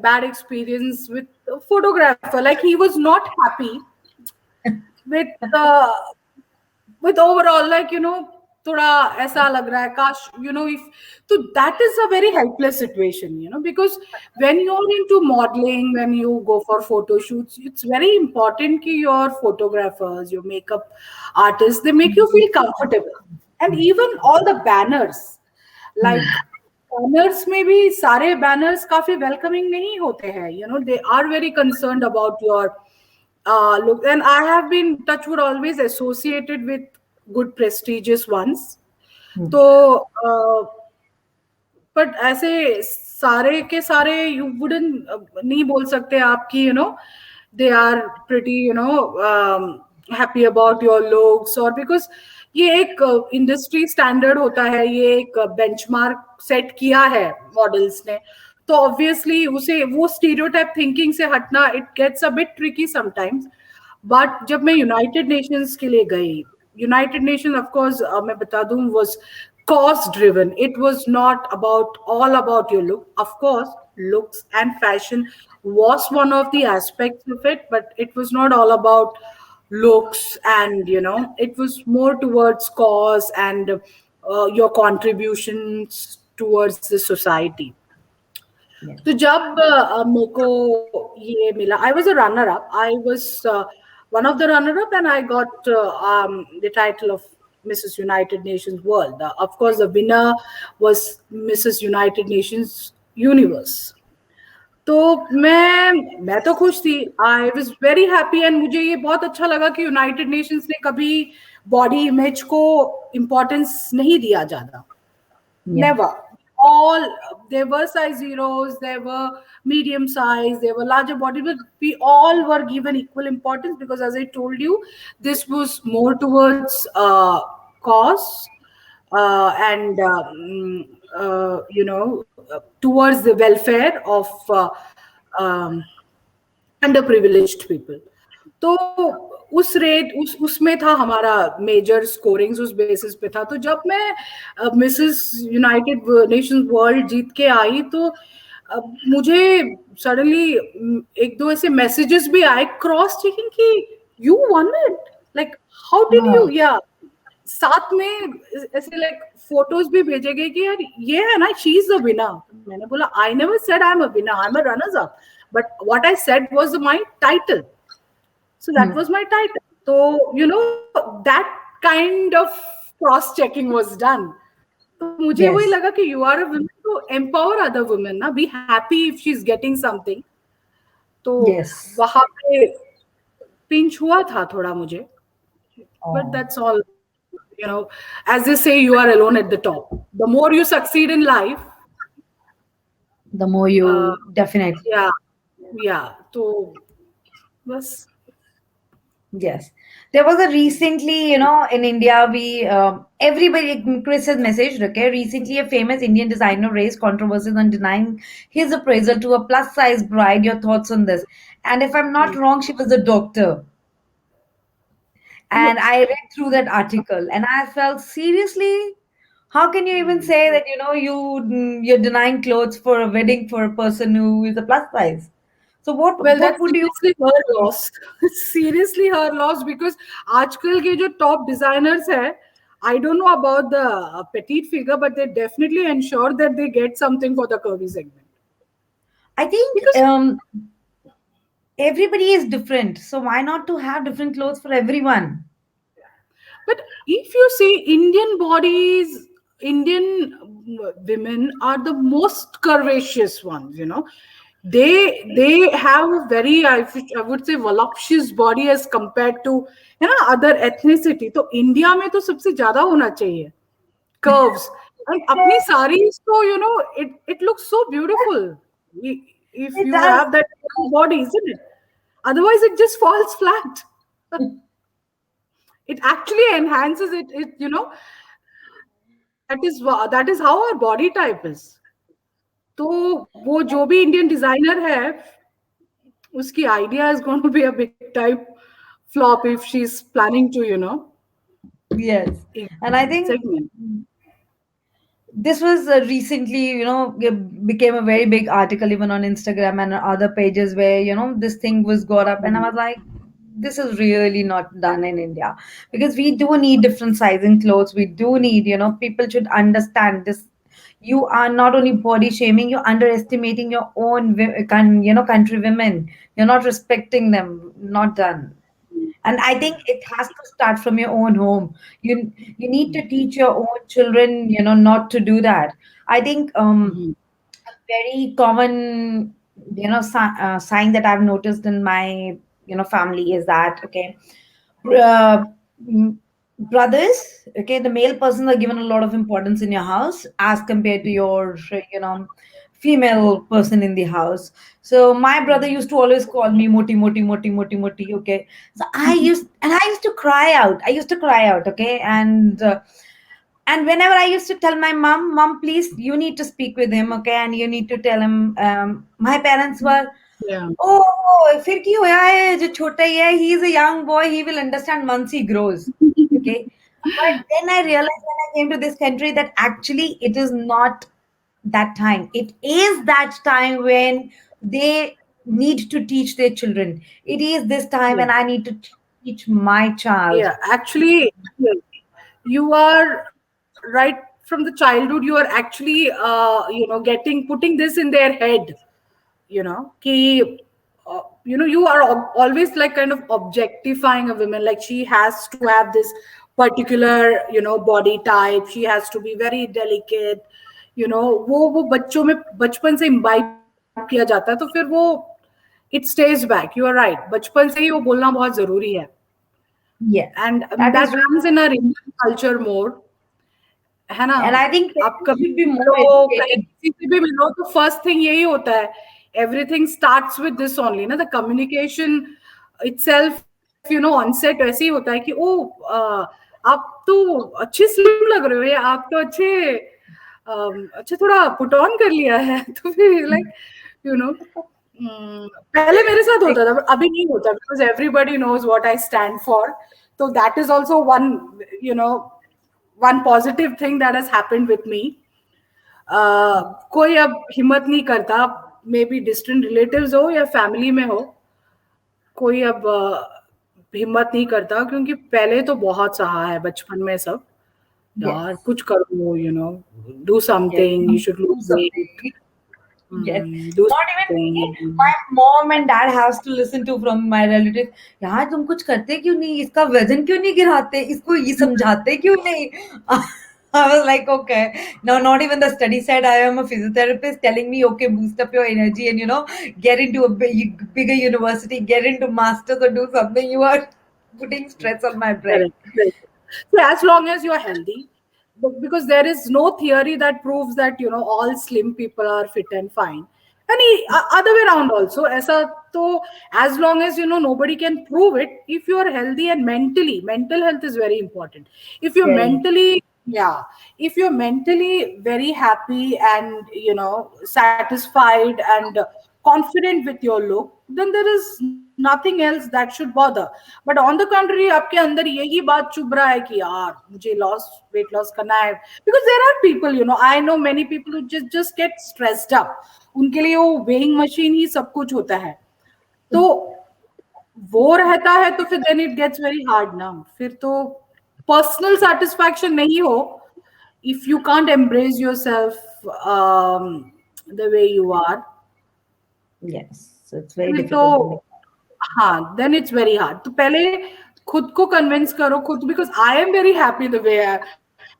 bad experience with a photographer. Like he was not happy with uh, with overall, like थोड़ा ऐसा लग रहा है काश, if, so that is a very helpless situation, because when you're into modeling, when you go for photo shoots, it's very important कि your photographers, your makeup artists, they make you feel comfortable. And even all the banners, like banners में भी सारे banners काफी welcoming नहीं होते हैं, they are very concerned about your look. And I have been touchwood always associated with good prestigious ones. तो but ऐसे सारे के सारे यू वुडन नहीं बोल सकते आपकी, they are pretty, happy about your looks, और बिकॉज ये एक इंडस्ट्री स्टैंडर्ड होता है, ये एक बेंचमार्क सेट किया है मॉडल्स ने, तो ऑब्वियसली उसे वो स्टीरियोटाइप थिंकिंग से हटना, it gets a bit tricky sometimes. But जब मैं यूनाइटेड नेशंस के लिए गई, यूनाइटेड नेशन ऑफ कोर्स मैं बता दूं was cause driven. It was not about all about your look. Of course, looks and fashion was one of the aspects of it, but it was not all about looks, and it was more towards cause and your contributions towards the society. Yes. तो जब मेरे को ये मिला, I was a runner up, I was one of the runner up, and I got the title of Mrs. United Nations World. Of course, the winner was Mrs. United Nations Universe. तो मैं तो खुश थी, I was very happy, and मुझे ये बहुत अच्छा लगा कि यूनाइटेड नेशंस ने कभी बॉडी इमेज को इम्पोर्टेंस नहीं दिया ज्यादा. Yeah. Never. All, there were size zeros, there were medium size, there were larger body, but we all were given equal importance because, as I told you, this was more towards cause, and towards the welfare of um, underprivileged people. तो उस rate उसमें था हमारा major स्कोरिंग्स, उस basis पे था. तो जब मैं मिसेस यूनाइटेड नेशंस वर्ल्ड जीत के आई, तो मुझे सडनली एक दो ऐसे मैसेजेस भी आए क्रॉस चेकिंग कि you one it, like how did you, या साथ में ऐसे लाइक फोटोज भी भेजे गए कि यार ये है ना, शी इज द विनर. मैंने बोला I never said I am a winner, I am a runners up, but what I said was my title. So that Hmm. was my title. So, that kind of cross checking was done. तो मुझे वही लगा Yes. कि you are a woman to empower other women ना, be happy if she's getting something. तो Yes. वहां पे pinch हुआ था थोड़ा मुझे, but Oh, that's all. As they say, you are alone at the top. The more you succeed in life, the more uh, you definitely. yeah, yeah. तो बस Yes. There was a recently, in India, everybody, Chris has messaged, okay, recently a famous Indian designer raised controversies on denying his appraisal to a plus size bride. Your thoughts on this? And if I'm not wrong, she was a doctor. And I read through that article and I felt, seriously, how can you even say that, you're denying clothes for a wedding for a person who is a plus size? So well, what that's would you seriously her loss. Seriously her loss because आजकल के जो top designers है, I don't know about the petite figure, but they definitely ensure that they get something for the curvy segment. I think Because, everybody is different, so why not to have different clothes for everyone? but if you see Indian bodies, Indian women are the most curvaceous ones. They have a very I would say voluptuous body as compared to other ethnicity. तो India में तो सबसे ज्यादा होना चाहिए curves. And अपनी sarees, so it looks so beautiful if It you does. have that body, isn't it? Otherwise, it just falls flat. It actually enhances it. That is how our body type is. तो वो जो भी Indian designer है उसकी idea is going to be a big time flop if she's planning to Yes. And I think segment. this was recently, it became a very big article even on Instagram and other pages where, this thing was got up, and I was like, this is really not done in India, because we do need different sizing clothes. We do need, people should understand this. You are not only body shaming, you're underestimating your own, country women. You're not respecting them. Not done. And I think it has to start from your own home. You need to teach your own children, not to do that. I think Mhm. a very common, sign that I've noticed in my, family is that, okay, uh, mm, brothers, okay, the male persons are given a lot of importance in your house as compared to your, female person in the house. So my brother used to always call me moti moti moti moti moti, okay. So I used to cry out. I used to cry out, okay. And whenever I used to tell my mom, please, you need to speak with him, okay, and you need to tell him. My parents were, Yeah, oh, फिर क्यों है जो छोटा ही है, he is a young boy, he will understand once he grows, okay. But then I realized when I came to this country that actually it is not that time. It is that time when they need to teach their children. It is this time when yeah, I need to teach my child. yeah. Actually, yeah, you are right from the childhood. You are actually, getting putting this in their head. Ki, you are always like kind of objectifying a woman. Like she has to have this particular, body type. She has to be very delicate. वो बच्चों में बचपन से imbibe किया जाता है तो फिर वो it stays back. You are right. बचपन से ही वो बोलना बहुत जरूरी है. Yes, And that that is, runs in our Indian culture more. है ना? and I think आप parents कभी should be भी more मिलो, कहीं educated. किसी से भी मिलो तो फर्स्ट थिंग यही होता है. Everything starts with this only ना. The communication itself, on set ऐसे ही होता है कि आप तो अच्छे स्लिम लग रहे हो या आप तो अच्छा थोड़ा पुट ऑन कर लिया है. तो फिर लाइक यू नो पहले मेरे साथ होता था, अभी नहीं होता because everybody knows what I stand for. तो that is also you know one positive thing that has happened with me. कोई अब हिम्मत नहीं करता, मे बी डिस्टेंट रिलेटिव्स हो या फैमिली में हो, कोई अब हिम्मत नहीं करता क्योंकि पहले तो बहुत सहा है बचपन में सब. Yes, यार कुछ करो, do yes, something, you should do lose weight. something. Yes. Those Not even me. things. My mom and dad has to listen to from my relatives. यार तुम कुछ करते क्यों नहीं? इसका वजन क्यों नहीं गिराते? इसको ये समझाते क्यों नहीं? I was like, okay. No, not even the study side. I am a physiotherapist telling me, okay, boost up your energy and get into a bigger university, get into masters or do something. You are putting stress on my brain. Correct. Correct. So as long as you're healthy, because there is no theory that proves that all slim people are fit and fine, and other way around also. ऐसा तो as long as nobody can prove it. If you are healthy and mental health is very important. If you're Very. mentally yeah, if you're mentally very happy and satisfied and confident with your look, then there is nothing else that should bother. But on the contrary, आपके अंदर यही बात चुभ रहा है कि यार मुझे weight loss करना है, because there are people, I know many people who just get stressed up. उनके लिए वो weighing machine ही सब कुछ होता है. तो वो रहता है तो फिर then it gets very hard ना. फिर तो personal satisfaction नहीं हो, if you can't embrace yourself the way you are, Yes. So it's very फिर difficult to make. तो हाँ, then it's very hard. तो पहले खुद को कन्विंस करो खुद, because I am very happy the way I,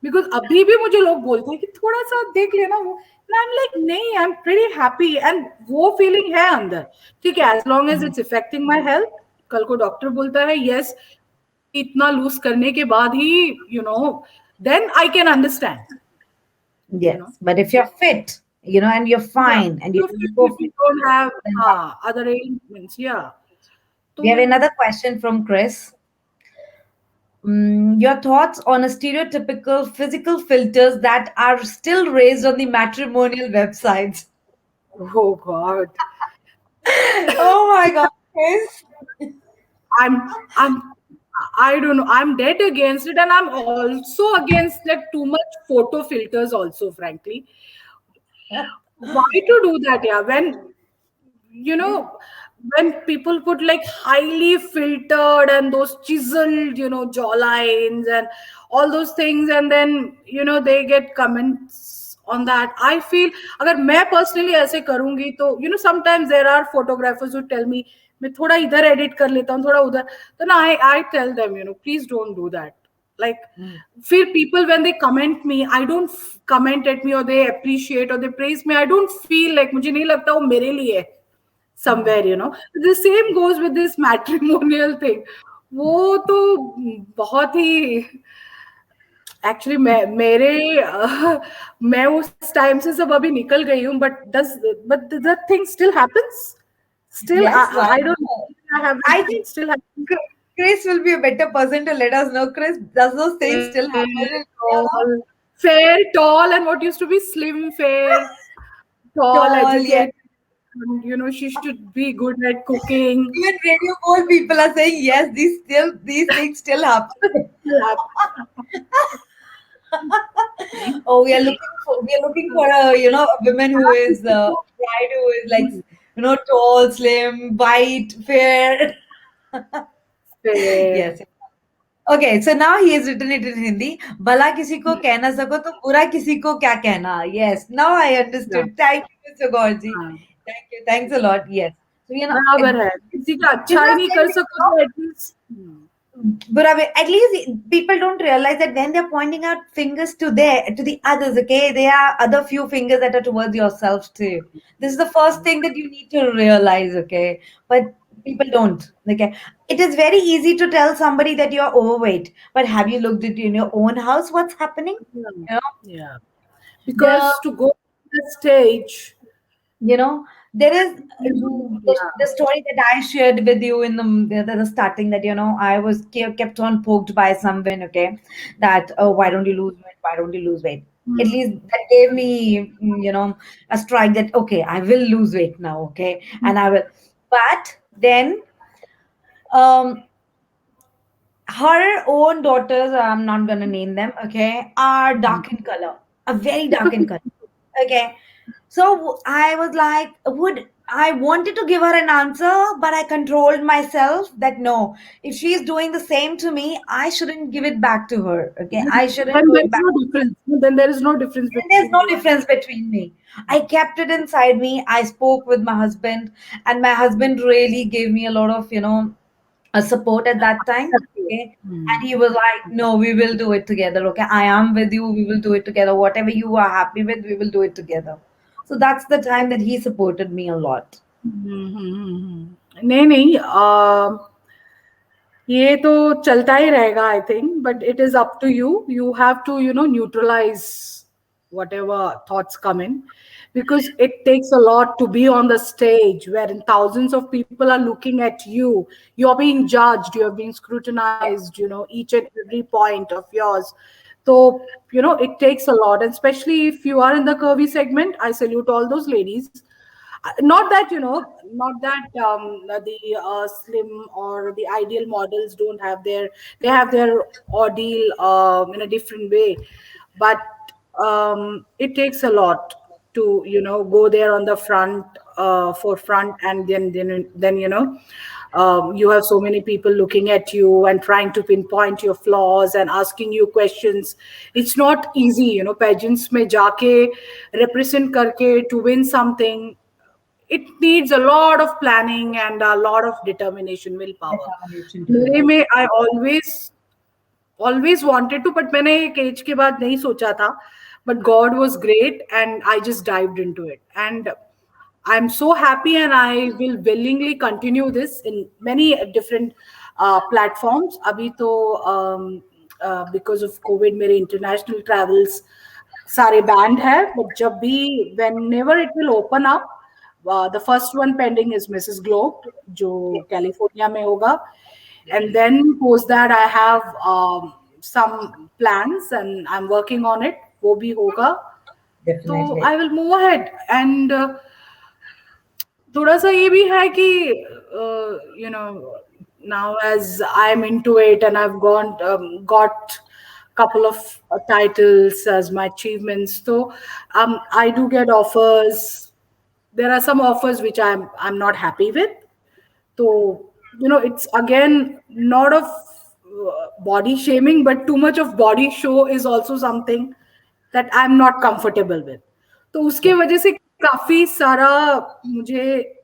because अभी भी मुझे लोग बोलते हैं कि थोड़ा सा देख लेना वो, and I'm like नहीं, I'm pretty happy, and वो feeling है अंदर. ठीक है, as long as it's affecting my health, कल को डॉक्टर बोलता है yes, इतना लूज करने के बाद ही then I can understand, you Yes. know. But if you're fit, and you're Yeah, fine and you so can go if fit, you don't have then why? other arrangements, yeah. We have तो another question from Chris. Your thoughts on a stereotypical physical filters that are still raised on the matrimonial websites? oh God. Oh my God, Chris. I'm I don't know. I'm dead against it, and I'm also against like too much photo filters. Also, frankly, why to do that? Yeah, you know when people put like highly filtered and those chiseled, jawlines and all those things, and then they get comments on that. I feel, अगर मैं personally ऐसे करूंगी तो sometimes there are photographers who tell me मैं थोड़ा इधर edit कर लेता हूँ थोड़ा उधर, then I tell them please don't do that. Like, feel people when they comment me, I don't comment at me, or they appreciate or they praise me, I don't feel like, मुझे नहीं लगता वो मेरे लिए है somewhere. The same goes with this matrimonial thing. वो तो बहुत ही एक्चुअली मैं उस टाइम से सब अभी निकल गई हूँ, but the thing still happens. Still, Yes, why I don't not? know. I have I it think still happens. Chris will be a better person to let us know. Chris, does those things still happen in India now? Fair, tall, and what used to be slim, fair, tall, Tall, yes. educated. And, she should be good at cooking. Even radio call people are saying yes, these things still happen. Oh, we are looking for a a woman who is bride who is like tall, slim, white, fair. Fair. Yes. Okay, so now he has written it in Hindi. भला किसी को कह ना सको तो बुरा किसी को क्या कहना. Yes, now I Yeah. understood. Thank you, Mr. Gaurji. हाँ. Thank you. Thanks a lot. Yes. So बराबर है, किसी का this अच्छा ही was नहीं saying कर that, सको तो at least. but at least people don't realize that when they're pointing out fingers to the others, okay, there are other few fingers that are towards yourself too. This is the first thing that you need to realize, okay? But people don't. Okay, it is very easy to tell somebody that you're overweight, but have you looked at in your own house what's happening? Yeah. You know, Yeah. the Because to go to the stage, there is the yeah. story that I shared with you in the starting that I was kept on poked by some women, okay, that oh, why don't you lose weight, why don't you lose weight. At Hmm. least that gave me a strike that okay, I will lose weight now, okay, and I will. But then um her own daughters, I'm not gonna name them, okay, are dark in color, are very dark in color. Okay. So I was like, would I wanted to give her an answer, but I controlled myself that no, if she's doing the same to me, I shouldn't give it back to her. Okay, I shouldn't Then do there it is back. no difference. Then there is no difference And there's between no you and difference between me. I kept it inside me. I spoke with my husband, and my husband really gave me a lot of, a support at that time. accepting. Okay. And Hmm. he was like, no, we will do it together. Okay. I am with you. We will do it together. Whatever you are happy with, we will do it together. So that's the time that he supported me a lot. नहीं नहीं ये तो चलता ही रहेगा I think but it is up to you have to neutralize whatever thoughts come in because it takes a lot to be on the stage wherein thousands of people are looking at you. You're being judged, you're being scrutinized, each and every point of yours. So it takes a lot, and especially if you are in the curvy segment, I salute all those ladies. Not that not that the slim or the ideal models don't have they have their ordeal in a different way, but it takes a lot to go there on the front forefront, and then you have so many people looking at you and trying to pinpoint your flaws and asking you questions. It's not easy, pageants mein jaake represent karke to win something. It needs a lot of planning and a lot of determination, willpower. Determination to do मेरे it. में I always wanted to, but मैंने एक as के बाद नहीं सोचा था. But God was great, and I just dived into it. And I'm so happy, and I will willingly continue this in many different platforms. अभी तो because of COVID मेरे international travels सारे बैंड है, बट जब भी whenever it will open up, the first one pending is Mrs. Globe जो California में होगा, and then post that I have some plans and I'm working on it, वो भी होगा. तो Definitely. I will move ahead, and थोड़ा सा ये भी है कि now as I'm into it and I've gone got couple of titles as my achievements, so I do get offers. There are some offers which I'm not happy with. So it's again not of body shaming, but too much of body show is also something that I'm not comfortable with. तो उसके वजह से काफी सारा मुझे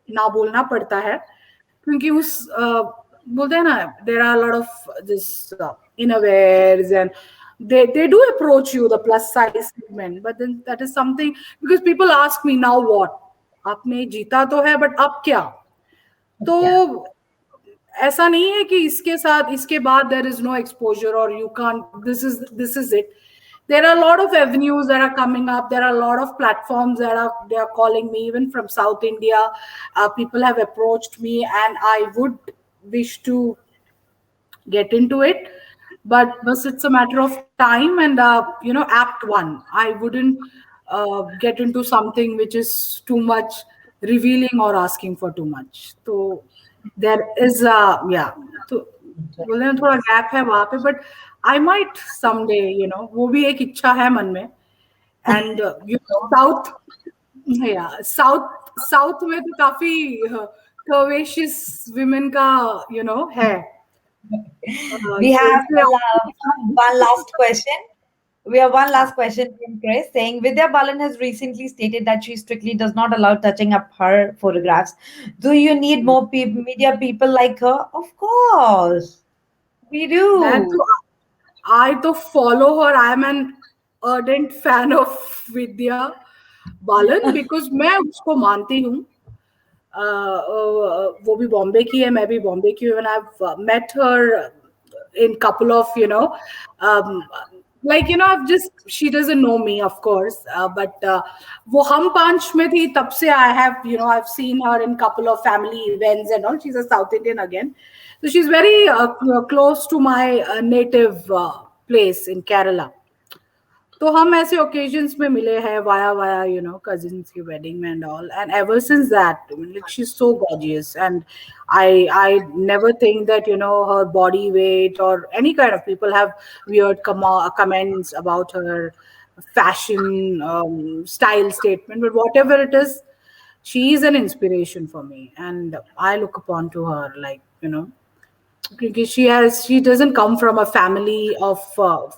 ना बोलना पड़ता है, क्योंकि बोलते हैं ना, there are a lot of this innerwears, and they do approach you, the plus size segment, but then that is something, because people ask me, now what, आपने जीता तो है बट अब क्या. तो Yeah. ऐसा नहीं है कि इसके साथ इसके बाद there is no exposure or you can't, this is it. There are a lot of avenues that are coming up. There are a lot of platforms that they are calling me, even from South India. People have approached me, and I would wish to get into it, but it's a matter of time, and act one, I wouldn't get into something which is too much revealing or asking for too much. So there is yeah, तो बोल रहे हैं थोड़ा gap है वहां पे, but I might someday, वो भी एक इच्छा है मन में. एंड साउथ, या साउथ में तो काफी कर्वेशियस विमेन का है. We So have इसलिए one last question. We have one last question from Chris saying Vidya Balan has recently stated that she strictly does not allow touching up her photographs. Do you need more media people like her? Of course, we मैं do. तो I तो follow her. I am an ardent fan of Vidya Balan because मैं उसको मानती हूँ. वो भी बॉम्बे की है, मैं भी बॉम्बे की हूँ, and I've met her in couple of um, like I've just, she doesn't know me of course, but वो हम पांच में थी तब से I have I've seen her in couple of family events and all. She's a South Indian again, so she's very close to my native place in Kerala. तो हम ऐसे occasions में मिले हैं via cousins की wedding में and all, and ever since that, like, she's so gorgeous, and I never think that her body weight or any kind of, people have weird comments about her fashion style statement, but whatever it is, she is an inspiration for me, and I look upon to her, like, because she doesn't come from a family of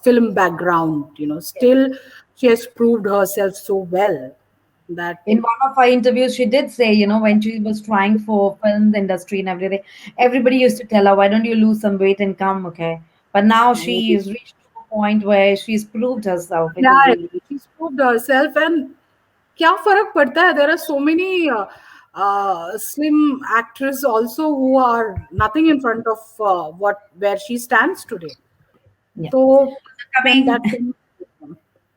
film background, still she has proved herself so well that. In one of our interviews, she did say, when she was trying for film industry and everything, everybody used to tell her, why don't you lose some weight and come, okay? But now she is reached to a point where she's proved herself, which is Yeah, really she's proved herself, and क्या फर्क पड़ता है? There are so many slim actors also who are nothing in front of what where she stands today. yeah. So, and Coming, that can.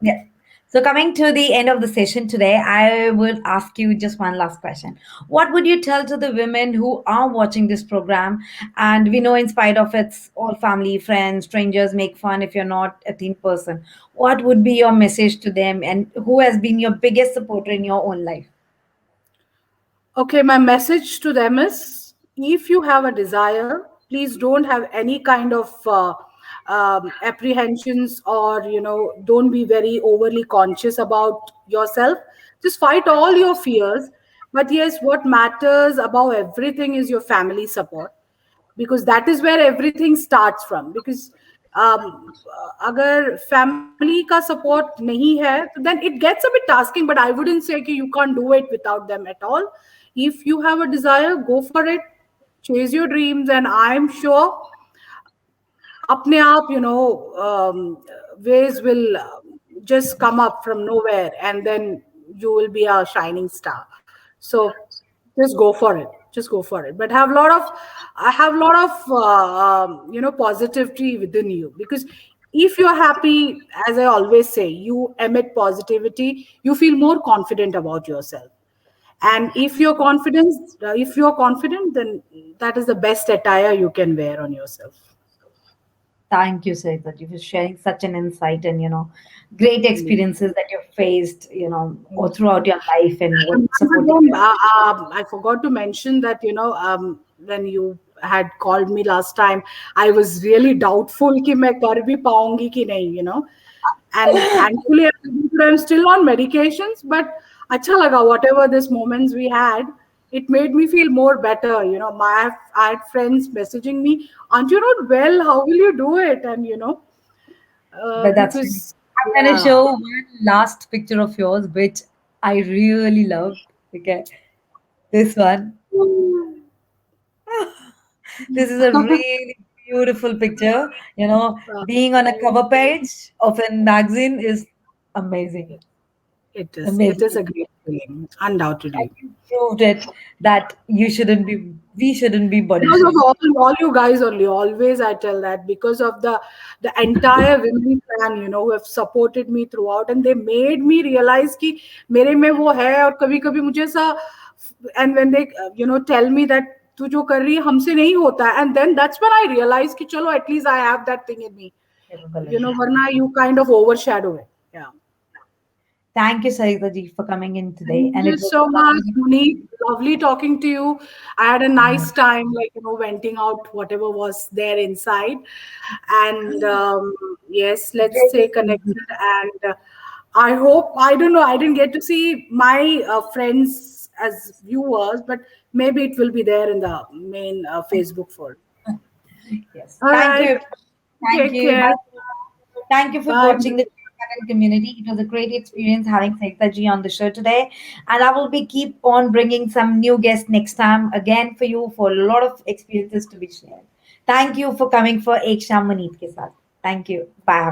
yeah. So coming to the end of the session today, I would ask you just one last question. What would you tell to the women who are watching this program? And we know, in spite of it's all family, friends, strangers make fun if you're not a teen person. What would be your message to them? And who has been your biggest supporter in your own life? Okay, my message to them is, if you have a desire, please don't have any kind of apprehensions, or, don't be very overly conscious about yourself. Just fight all your fears. But yes, what matters above everything is your family support, because that is where everything starts from. Because अगर family का support नहीं है, तो then it gets a bit tasking. But I wouldn't say कि you can't do it without them at all. If you have a desire, go for it, chase your dreams, and I'm sure अपने आप, ways will just come up from nowhere, and then you will be a shining star. So just go for it, just go for it. But have a lot of positivity within you, because if you're happy, as I always say, you emit positivity, you feel more confident about yourself. And if you're confident, then that is the best attire you can wear on yourself. Thank you, Sarita, for sharing such an insight and great experiences that you've faced, all throughout your life and what And once supporting again, you. I forgot to mention that, when you had called me last time, I was really doubtful कि मैं कर भी पाऊंगी कि नहीं. And thankfully, I'm still on medications, but अच्छा लगा, whatever these moments we had, it made me feel more better. I had friends messaging me, aren't you not well? How will you do it? And, That's really. because, I'm gonna yeah. show one last picture of yours, which I really love. Okay, this one. This is a really beautiful picture. Being on a cover page of a magazine is amazing. It is Amazing. a great feeling, undoubtedly. You proved it that we shouldn't be body Because of shamed. all you guys only, always I tell that, because of the entire women clan, who have supported me throughout, and they made me realize कि मेरे में वो है, और कभी कभी मुझे ऐसा, and when they tell me that तू जो कर रही है हमसे नहीं होता है, and then that's when I realize कि चलो, at least I have that thing in me. वरना you kind of overshadow it. Yeah. Thank you, Sarita ji, for coming in today. Thank And you it was so much, lovely. Monique. Lovely talking to you. I had a nice time, like, venting out whatever was there inside. And yes, let's Great stay experience. connected. And I hope, I don't know, I didn't get to see my friends as viewers, but maybe it will be there in the main Facebook fold. Yes. All Thank right. you. Thank Take you. care. Bye. Thank you for Bye. watching the Talent community. It was a great experience having Sekta ji on the show today. And I will be keep on bringing some new guests next time again for you for a lot of experiences to be shared. Thank you for coming for Ek Sham Maneet ke saath. Thank you. Bye. Have a